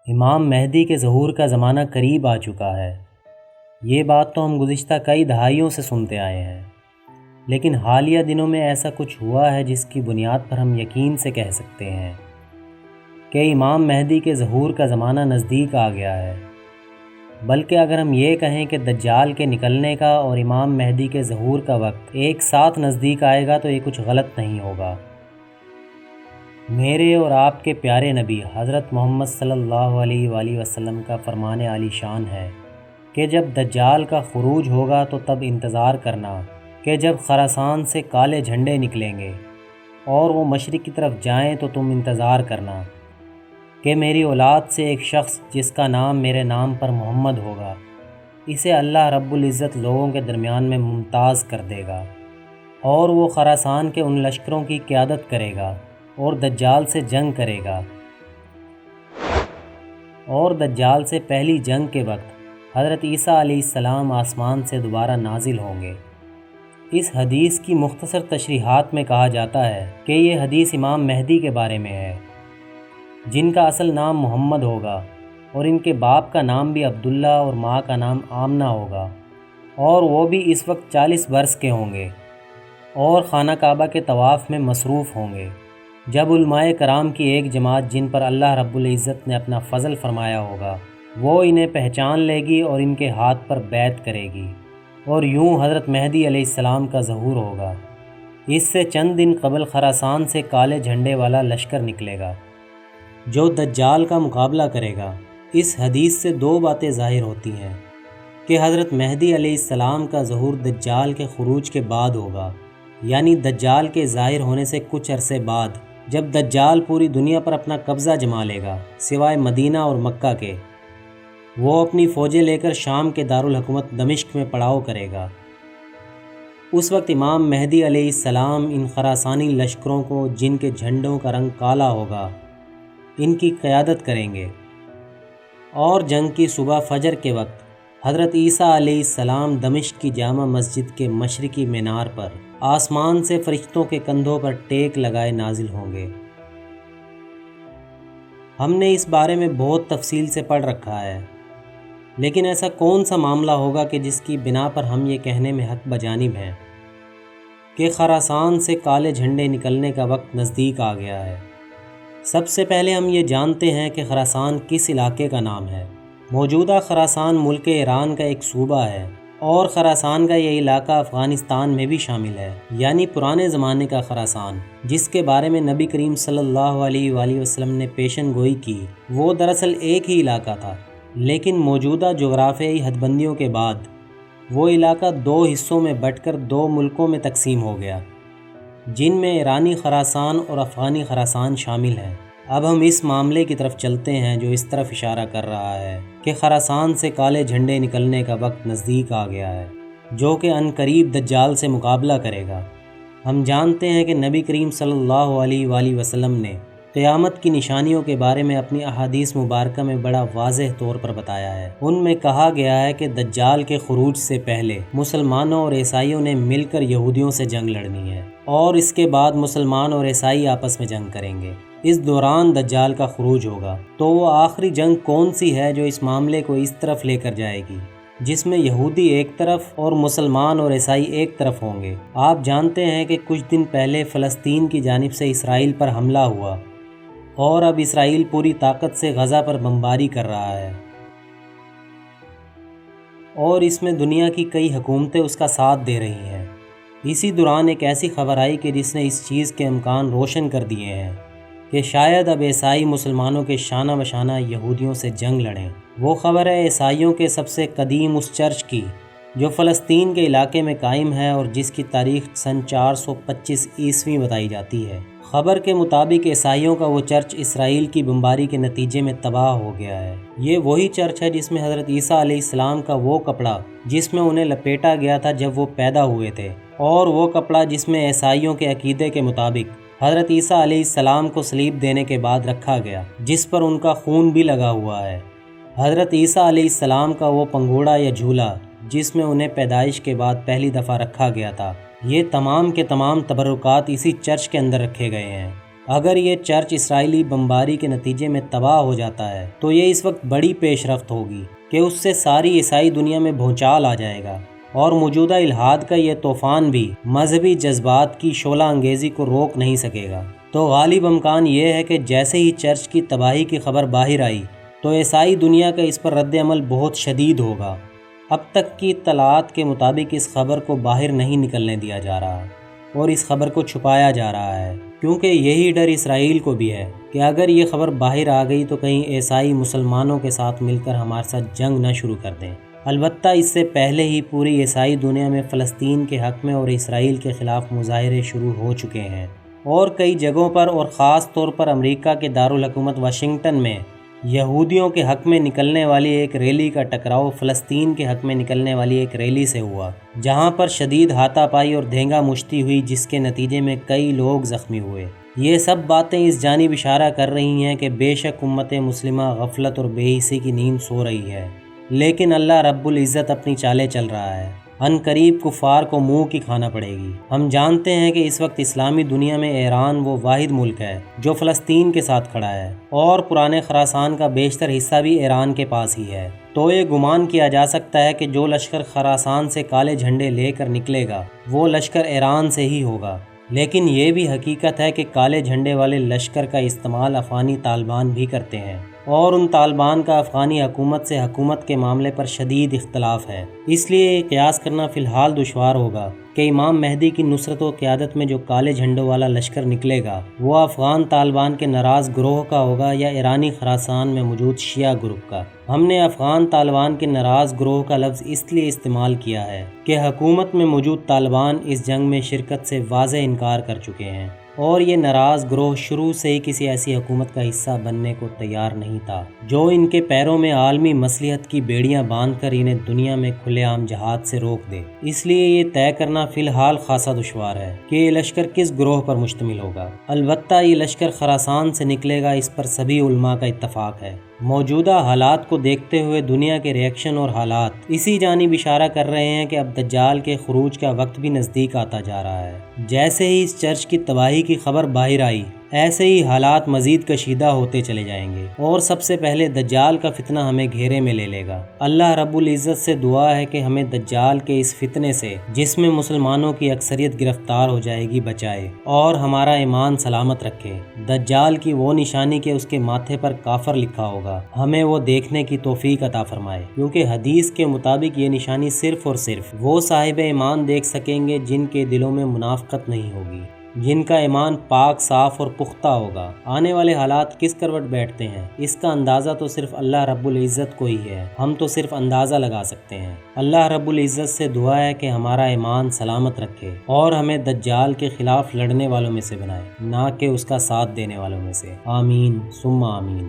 امام مہدی کے ظہور کا زمانہ قریب آ چکا ہے۔ یہ بات تو ہم گزشتہ کئی دہائیوں سے سنتے آئے ہیں، لیکن حالیہ دنوں میں ایسا کچھ ہوا ہے جس کی بنیاد پر ہم یقین سے کہہ سکتے ہیں کہ امام مہدی کے ظہور کا زمانہ نزدیک آ گیا ہے۔ بلکہ اگر ہم یہ کہیں کہ دجال کے نکلنے کا اور امام مہدی کے ظہور کا وقت ایک ساتھ نزدیک آئے گا تو یہ کچھ غلط نہیں ہوگا۔ میرے اور آپ کے پیارے نبی حضرت محمد صلی اللہ علیہ وآلہ وسلم کا فرمان عالی شان ہے کہ جب دجال کا خروج ہوگا تو تب انتظار کرنا کہ جب خراسان سے کالے جھنڈے نکلیں گے اور وہ مشرق کی طرف جائیں تو تم انتظار کرنا کہ میری اولاد سے ایک شخص جس کا نام میرے نام پر محمد ہوگا، اسے اللہ رب العزت لوگوں کے درمیان میں ممتاز کر دے گا، اور وہ خراسان کے ان لشکروں کی قیادت کرے گا اور دجال سے جنگ کرے گا۔ اور دجال سے پہلی جنگ کے وقت حضرت عیسیٰ علیہ السلام آسمان سے دوبارہ نازل ہوں گے۔ اس حدیث کی مختصر تشریحات میں کہا جاتا ہے کہ یہ حدیث امام مہدی کے بارے میں ہے، جن کا اصل نام محمد ہوگا اور ان کے باپ کا نام بھی عبداللہ اور ماں کا نام آمنہ ہوگا، اور وہ بھی اس وقت 40 برس کے ہوں گے اور خانہ کعبہ کے طواف میں مصروف ہوں گے، جب علماء کرام کی ایک جماعت جن پر اللہ رب العزت نے اپنا فضل فرمایا ہوگا وہ انہیں پہچان لے گی اور ان کے ہاتھ پر بیعت کرے گی، اور یوں حضرت مہدی علیہ السلام کا ظہور ہوگا۔ اس سے چند دن قبل خراسان سے کالے جھنڈے والا لشکر نکلے گا جو دجال کا مقابلہ کرے گا۔ اس حدیث سے دو باتیں ظاہر ہوتی ہیں کہ حضرت مہدی علیہ السلام کا ظہور دجال کے خروج کے بعد ہوگا، یعنی دجال کے ظاہر ہونے سے کچھ عرصے بعد، جب دجال پوری دنیا پر اپنا قبضہ جما لے گا سوائے مدینہ اور مکہ کے۔ وہ اپنی فوجیں لے کر شام کے دارالحکومت دمشق میں پڑاؤ کرے گا۔ اس وقت امام مہدی علیہ السلام ان خراسانی لشکروں کو، جن کے جھنڈوں کا رنگ کالا ہوگا، ان کی قیادت کریں گے، اور جنگ کی صبح فجر کے وقت حضرت عیسیٰ علیہ السلام دمشق کی جامع مسجد کے مشرقی مینار پر آسمان سے فرشتوں کے کندھوں پر ٹیک لگائے نازل ہوں گے۔ ہم نے اس بارے میں بہت تفصیل سے پڑھ رکھا ہے، لیکن ایسا کون سا معاملہ ہوگا کہ جس کی بنا پر ہم یہ کہنے میں حق بجانب ہیں کہ خراسان سے کالے جھنڈے نکلنے کا وقت نزدیک آ گیا ہے؟ سب سے پہلے ہم یہ جانتے ہیں کہ خراسان کس علاقے کا نام ہے۔ موجودہ خراسان ملک ایران کا ایک صوبہ ہے، اور خراسان کا یہ علاقہ افغانستان میں بھی شامل ہے، یعنی پرانے زمانے کا خراسان، جس کے بارے میں نبی کریم صلی اللہ علیہ وآلہ وسلم نے پیشن گوئی کی۔ وہ دراصل ایک ہی علاقہ تھا، لیکن موجودہ جغرافیائی حد بندیوں کے بعد وہ علاقہ دو حصوں میں بٹ کر دو ملکوں میں تقسیم ہو گیا، جن میں ایرانی خراسان اور افغانی خراسان شامل ہیں۔ اب ہم اس معاملے کی طرف چلتے ہیں جو اس طرف اشارہ کر رہا ہے کہ خراسان سے کالے جھنڈے نکلنے کا وقت نزدیک آ گیا ہے، جو کہ عنقریب دجال سے مقابلہ کرے گا۔ ہم جانتے ہیں کہ نبی کریم صلی اللہ علیہ وآلہ وسلم نے قیامت کی نشانیوں کے بارے میں اپنی احادیث مبارکہ میں بڑا واضح طور پر بتایا ہے۔ ان میں کہا گیا ہے کہ دجال کے خروج سے پہلے مسلمانوں اور عیسائیوں نے مل کر یہودیوں سے جنگ لڑنی ہے، اور اس کے بعد مسلمان اور عیسائی آپس میں جنگ کریں گے۔ اس دوران دجال کا خروج ہوگا۔ تو وہ آخری جنگ کون سی ہے جو اس معاملے کو اس طرف لے کر جائے گی، جس میں یہودی ایک طرف اور مسلمان اور عیسائی ایک طرف ہوں گے؟ آپ جانتے ہیں کہ کچھ دن پہلے فلسطین کی جانب سے اسرائیل پر حملہ ہوا، اور اب اسرائیل پوری طاقت سے غزہ پر بمباری کر رہا ہے، اور اس میں دنیا کی کئی حکومتیں اس کا ساتھ دے رہی ہیں۔ اسی دوران ایک ایسی خبر آئی کہ جس نے اس چیز کے امکان روشن کر دیے ہیں کہ شاید اب عیسائی مسلمانوں کے شانہ بشانہ یہودیوں سے جنگ لڑیں۔ وہ خبر ہے عیسائیوں کے سب سے قدیم اس چرچ کی جو فلسطین کے علاقے میں قائم ہے اور جس کی تاریخ سن 425 عیسوی بتائی جاتی ہے۔ خبر کے مطابق عیسائیوں کا وہ چرچ اسرائیل کی بمباری کے نتیجے میں تباہ ہو گیا ہے۔ یہ وہی چرچ ہے جس میں حضرت عیسیٰ علیہ السلام کا وہ کپڑا جس میں انہیں لپیٹا گیا تھا جب وہ پیدا ہوئے تھے، اور وہ کپڑا جس میں عیسائیوں کے عقیدے کے مطابق حضرت عیسیٰ علیہ السلام کو صلیب دینے کے بعد رکھا گیا، جس پر ان کا خون بھی لگا ہوا ہے۔ حضرت عیسیٰ علیہ السلام کا وہ پنگھوڑا یا جھولا جس میں انہیں پیدائش کے بعد پہلی دفعہ رکھا گیا تھا، یہ تمام کے تمام تبرکات اسی چرچ کے اندر رکھے گئے ہیں۔ اگر یہ چرچ اسرائیلی بمباری کے نتیجے میں تباہ ہو جاتا ہے تو یہ اس وقت بڑی پیش رفت ہوگی کہ اس سے ساری عیسائی دنیا میں بھونچال آ جائے گا، اور موجودہ الحاد کا یہ طوفان بھی مذہبی جذبات کی شعلہ انگیزی کو روک نہیں سکے گا۔ تو غالب امکان یہ ہے کہ جیسے ہی چرچ کی تباہی کی خبر باہر آئی تو عیسائی دنیا کا اس پر رد عمل بہت شدید ہوگا۔ اب تک کی اطلاعات کے مطابق اس خبر کو باہر نہیں نکلنے دیا جا رہا اور اس خبر کو چھپایا جا رہا ہے، کیونکہ یہی ڈر اسرائیل کو بھی ہے کہ اگر یہ خبر باہر آ گئی تو کہیں عیسائی مسلمانوں کے ساتھ مل کر ہمارے ساتھ جنگ نہ شروع کر دیں۔ البتہ اس سے پہلے ہی پوری عیسائی دنیا میں فلسطین کے حق میں اور اسرائیل کے خلاف مظاہرے شروع ہو چکے ہیں، اور کئی جگہوں پر اور خاص طور پر امریکہ کے دارالحکومت واشنگٹن میں یہودیوں کے حق میں نکلنے والی ایک ریلی کا ٹکراؤ فلسطین کے حق میں نکلنے والی ایک ریلی سے ہوا، جہاں پر شدید ہاتھا پائی اور دھینگا مشتی ہوئی، جس کے نتیجے میں کئی لوگ زخمی ہوئے۔ یہ سب باتیں اس جانب اشارہ کر رہی ہیں کہ بے شک امت مسلمہ غفلت اور بے حسی کی نیند سو رہی ہے، لیکن اللہ رب العزت اپنی چالیں چل رہا ہے۔ ان قریب کفار کو منہ کی کھانا پڑے گی۔ ہم جانتے ہیں کہ اس وقت اسلامی دنیا میں ایران وہ واحد ملک ہے جو فلسطین کے ساتھ کھڑا ہے، اور پرانے خراسان کا بیشتر حصہ بھی ایران کے پاس ہی ہے۔ تو یہ گمان کیا جا سکتا ہے کہ جو لشکر خراسان سے کالے جھنڈے لے کر نکلے گا وہ لشکر ایران سے ہی ہوگا، لیکن یہ بھی حقیقت ہے کہ کالے جھنڈے والے لشکر کا استعمال افغانی طالبان بھی کرتے ہیں، اور ان طالبان کا افغانی حکومت سے حکومت کے معاملے پر شدید اختلاف ہے۔ اس لیے یہ قیاس کرنا فی الحال دشوار ہوگا کہ امام مہدی کی نصرت و قیادت میں جو کالے جھنڈوں والا لشکر نکلے گا وہ افغان طالبان کے ناراض گروہ کا ہوگا یا ایرانی خراسان میں موجود شیعہ گروپ کا۔ ہم نے افغان طالبان کے ناراض گروہ کا لفظ اس لیے استعمال کیا ہے کہ حکومت میں موجود طالبان اس جنگ میں شرکت سے واضح انکار کر چکے ہیں، اور یہ ناراض گروہ شروع سے ہی کسی ایسی حکومت کا حصہ بننے کو تیار نہیں تھا جو ان کے پیروں میں عالمی مصلحت کی بیڑیاں باندھ کر انہیں دنیا میں کھلے عام جہاد سے روک دے۔ اس لیے یہ طے کرنا فی الحال خاصا دشوار ہے کہ یہ لشکر کس گروہ پر مشتمل ہوگا۔ البتہ یہ لشکر خراسان سے نکلے گا، اس پر سبھی علماء کا اتفاق ہے۔ موجودہ حالات کو دیکھتے ہوئے دنیا کے ریئیکشن اور حالات اسی جانب اشارہ کر رہے ہیں کہ اب دجال کے خروج کا وقت بھی نزدیک آتا جا رہا ہے۔ جیسے ہی اس چرچ کی تباہی کی خبر باہر آئی ایسے ہی حالات مزید کشیدہ ہوتے چلے جائیں گے، اور سب سے پہلے دجال کا فتنہ ہمیں گھیرے میں لے لے گا۔ اللہ رب العزت سے دعا ہے کہ ہمیں دجال کے اس فتنے سے، جس میں مسلمانوں کی اکثریت گرفتار ہو جائے گی، بچائے اور ہمارا ایمان سلامت رکھے۔ دجال کی وہ نشانی کہ اس کے ماتھے پر کافر لکھا ہوگا، ہمیں وہ دیکھنے کی توفیق عطا فرمائے، کیونکہ حدیث کے مطابق یہ نشانی صرف اور صرف وہ صاحب ایمان دیکھ سکیں گے جن کے دلوں میں منافقت نہیں ہوگی، جن کا ایمان پاک، صاف اور پختہ ہوگا۔ آنے والے حالات کس کروٹ بیٹھتے ہیں اس کا اندازہ تو صرف اللہ رب العزت کو ہی ہے، ہم تو صرف اندازہ لگا سکتے ہیں۔ اللہ رب العزت سے دعا ہے کہ ہمارا ایمان سلامت رکھے اور ہمیں دجال کے خلاف لڑنے والوں میں سے بنائے، نہ کہ اس کا ساتھ دینے والوں میں سے۔ آمین ثم آمین۔